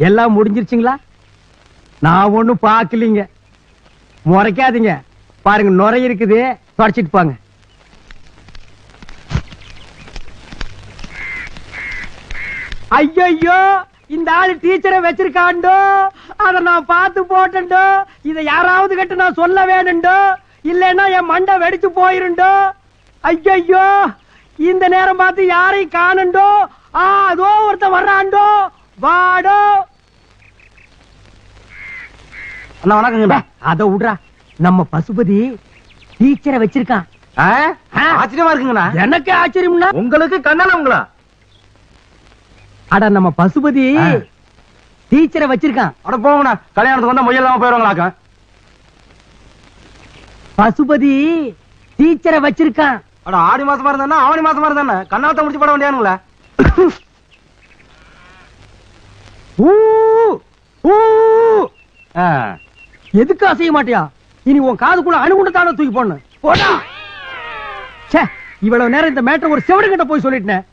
எல்லாம் முடிஞ்சிருச்சுங்களா? நான் ஒண்ணும் பாக்கலீங்க. முறைக்காதீங்க. பாருங்க நுரை இருக்குது, தொடச்சிட்டு போங்க. ஐயோ, இந்த ஆளு டீச்சரை வச்சிருக்காண்டோ, அத நான் பார்த்து போட்டோ. இத யாராவது கிட்ட நான் சொல்ல வேணுண்டோ, இல்லன்னா என் மண்டை வெடிச்சு போயிருண்டோ. ஐயோ, இந்த நேரம் பார்த்து யாரையும் காணண்டோ. அதோ ஒருத்தன் வர்றாண்டோ, வாடோ. அண்ணா வணக்கங்கண்ணா. அத விடுறா, நம்ம பசுபதி டீச்சரை வச்சிருக்கான். ஆச்சரியமா இருக்குங்கண்ணா. எனக்கு ஆச்சரியம்னா உங்களுக்கு கண்ணால உங்களா? அட நம்ம பசுபதி டீச்சரை வச்சிருக்கான். அட போங்கண்ணா, கல்யாணத்துக்கு வந்தா முயலாம போயிருவாங்களாக்க. பசுபதி டீச்சரை வச்சிருக்கான். அட ஆடி மாசமா இருந்தா ஆவணி மாசமா இருந்தா கண்ணாலத்தை முடிச்சு போட வேண்டியானுங்களா? எதுக்கு அசைய மாட்டியா? இனி உன் காதுக்குள்ள அணுகுண்டத்தான தூக்கி போடணும். போடா. இவ்வளவு நேரம் இந்த மேட்டர் ஒரு செவடு கிட்ட போய் சொல்லிட்டேன்.